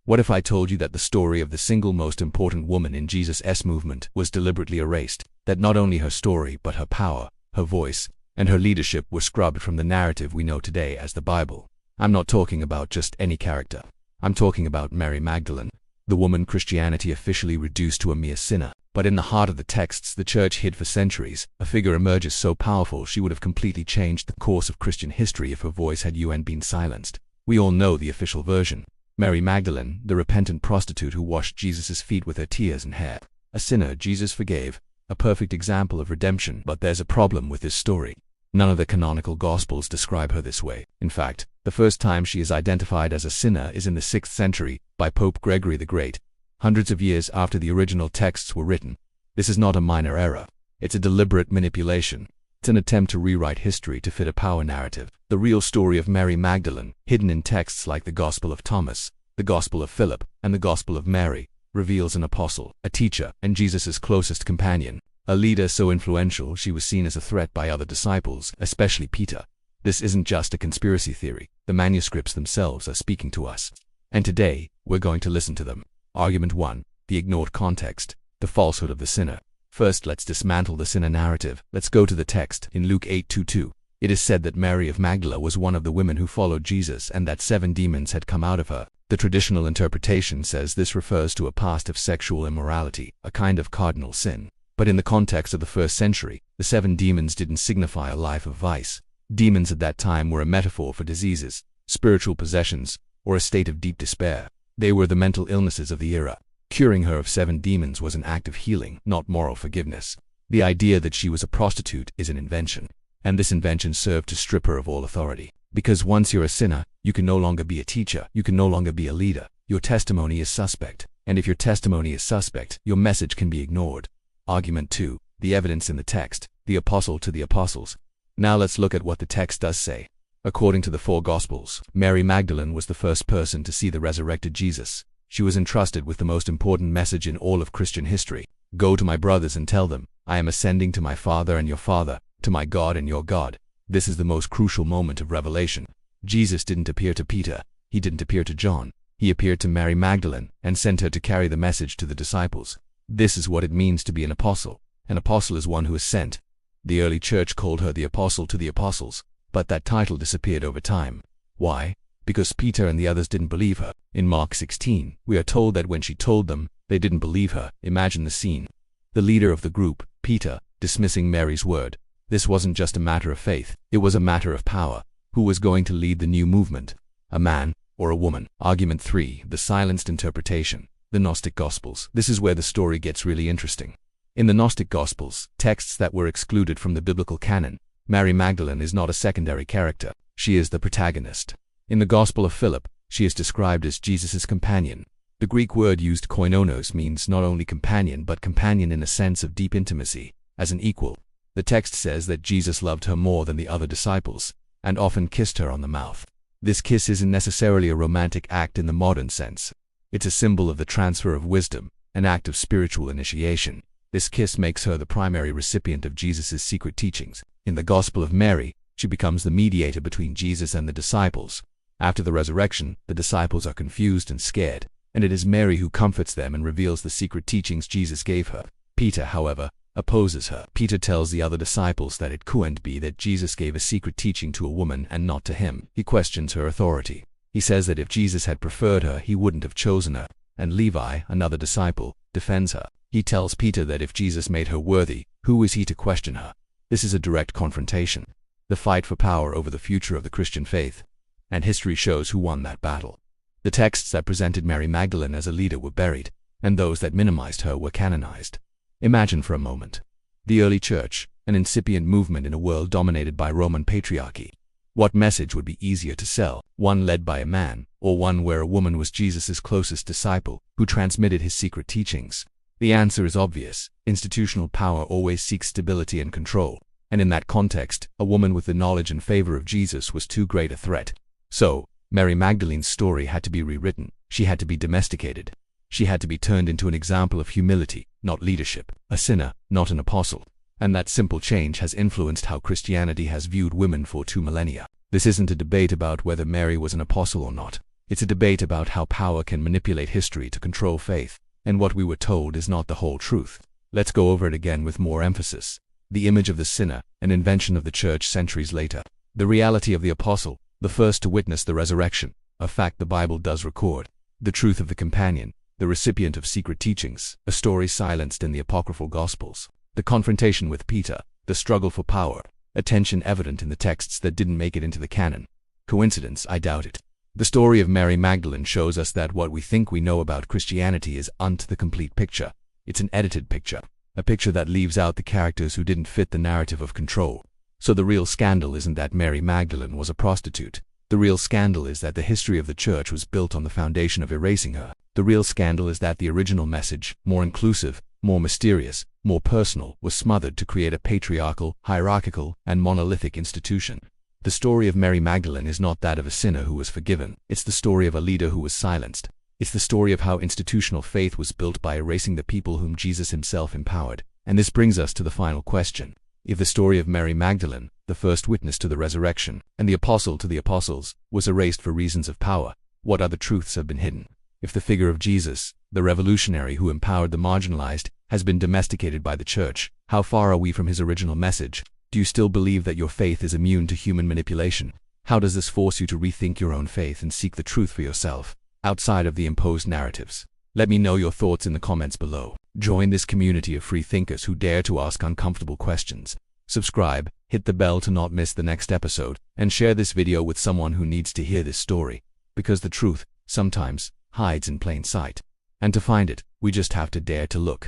What if I told you that the story of the single most important woman in Jesus' movement was deliberately erased, that not only her story but her power, her voice, and her leadership were scrubbed from the narrative we know today as the Bible? I'm not talking about just any character. I'm talking about Mary Magdalene, the woman Christianity officially reduced to a mere sinner. But in the heart of the texts the church hid for centuries, a figure emerges so powerful she would have completely changed the course of Christian history if her voice had been silenced. We all know the official version. Mary Magdalene, the repentant prostitute who washed Jesus' feet with her tears and hair. A sinner Jesus forgave, a perfect example of redemption. But there's a problem with this story. None of the canonical Gospels describe her this way. In fact, the first time she is identified as a sinner is in the 6th century by Pope Gregory the Great, hundreds of years after the original texts were written. This is not a minor error. It's a deliberate manipulation. It's an attempt to rewrite history to fit a power narrative. The real story of Mary Magdalene, hidden in texts like the Gospel of Thomas, the Gospel of Philip, and the Gospel of Mary, reveals an apostle, a teacher, and Jesus' closest companion, a leader so influential she was seen as a threat by other disciples, especially Peter. This isn't just a conspiracy theory. The manuscripts themselves are speaking to us. And today, we're going to listen to them. Argument 1. The ignored context, the falsehood of the sinner. First, let's dismantle the sinner narrative. Let's go to the text. In Luke 8:22, it is said that Mary of Magdala was one of the women who followed Jesus and that 7 demons had come out of her. The traditional interpretation says this refers to a past of sexual immorality, a kind of cardinal sin. But in the context of the 1st century, the 7 demons didn't signify a life of vice. Demons at that time were a metaphor for diseases, spiritual possessions, or a state of deep despair. They were the mental illnesses of the era. Curing her of 7 demons was an act of healing, not moral forgiveness. The idea that she was a prostitute is an invention, and this invention served to strip her of all authority. Because once you're a sinner, you can no longer be a teacher, you can no longer be a leader. Your testimony is suspect, and if your testimony is suspect, your message can be ignored. Argument 2. The evidence in the text, the apostle to the apostles. Now let's look at what the text does say. According to the 4 Gospels, Mary Magdalene was the first person to see the resurrected Jesus. She was entrusted with the most important message in all of Christian history. Go to my brothers and tell them, I am ascending to my Father and your Father, to my God and your God. This is the most crucial moment of revelation. Jesus didn't appear to Peter. He didn't appear to John. He appeared to Mary Magdalene and sent her to carry the message to the disciples. This is what it means to be an apostle. An apostle is one who is sent. The early church called her the apostle to the apostles, but that title disappeared over time. Why? Because Peter and the others didn't believe her. In Mark 16, we are told that when she told them, they didn't believe her. Imagine the scene. The leader of the group, Peter, dismissing Mary's word. This wasn't just a matter of faith, it was a matter of power. Who was going to lead the new movement? A man or a woman? Argument 3. The silenced interpretation. The Gnostic Gospels. This is where the story gets really interesting. In the Gnostic Gospels, texts that were excluded from the biblical canon, Mary Magdalene is not a secondary character. She is the protagonist. In the Gospel of Philip, she is described as Jesus' companion. The Greek word used koinonos means not only companion but companion in a sense of deep intimacy, as an equal. The text says that Jesus loved her more than the other disciples, and often kissed her on the mouth. This kiss isn't necessarily a romantic act in the modern sense. It's a symbol of the transfer of wisdom, an act of spiritual initiation. This kiss makes her the primary recipient of Jesus' secret teachings. In the Gospel of Mary, she becomes the mediator between Jesus and the disciples. After the resurrection, the disciples are confused and scared, and it is Mary who comforts them and reveals the secret teachings Jesus gave her. Peter, however, opposes her. Peter tells the other disciples that it couldn't be that Jesus gave a secret teaching to a woman and not to him. He questions her authority. He says that if Jesus had preferred her, he wouldn't have chosen her. And Levi, another disciple, defends her. He tells Peter that if Jesus made her worthy, who is he to question her? This is a direct confrontation. The fight for power over the future of the Christian faith. And history shows who won that battle. The texts that presented Mary Magdalene as a leader were buried, and those that minimized her were canonized. Imagine for a moment. The early church, an incipient movement in a world dominated by Roman patriarchy. What message would be easier to sell, one led by a man, or one where a woman was Jesus' closest disciple, who transmitted his secret teachings? The answer is obvious. Institutional power always seeks stability and control, and in that context, a woman with the knowledge and favor of Jesus was too great a threat. So, Mary Magdalene's story had to be rewritten. She had to be domesticated. She had to be turned into an example of humility, not leadership, a sinner, not an apostle. And that simple change has influenced how Christianity has viewed women for 2 millennia. This isn't a debate about whether Mary was an apostle or not. It's a debate about how power can manipulate history to control faith, and what we were told is not the whole truth. Let's go over it again with more emphasis. The image of the sinner, an invention of the church centuries later. The reality of the apostle, the first to witness the resurrection, a fact the Bible does record. The truth of the companion, the recipient of secret teachings, a story silenced in the apocryphal Gospels. The confrontation with Peter, the struggle for power, a tension evident in the texts that didn't make it into the canon. Coincidence? I doubt it. The story of Mary Magdalene shows us that what we think we know about Christianity isn't the complete picture. It's an edited picture, a picture that leaves out the characters who didn't fit the narrative of control. So the real scandal isn't that Mary Magdalene was a prostitute. The real scandal is that the history of the church was built on the foundation of erasing her. The real scandal is that the original message, more inclusive, more mysterious, more personal, was smothered to create a patriarchal, hierarchical, and monolithic institution. The story of Mary Magdalene is not that of a sinner who was forgiven. It's the story of a leader who was silenced. It's the story of how institutional faith was built by erasing the people whom Jesus himself empowered. And this brings us to the final question. If the story of Mary Magdalene, the first witness to the resurrection, and the apostle to the apostles, was erased for reasons of power, what other truths have been hidden? If the figure of Jesus, the revolutionary who empowered the marginalized, has been domesticated by the church, how far are we from his original message? Do you still believe that your faith is immune to human manipulation? How does this force you to rethink your own faith and seek the truth for yourself, outside of the imposed narratives? Let me know your thoughts in the comments below. Join this community of free thinkers who dare to ask uncomfortable questions. Subscribe, hit the bell to not miss the next episode, and share this video with someone who needs to hear this story. Because the truth, sometimes, hides in plain sight. And to find it, we just have to dare to look.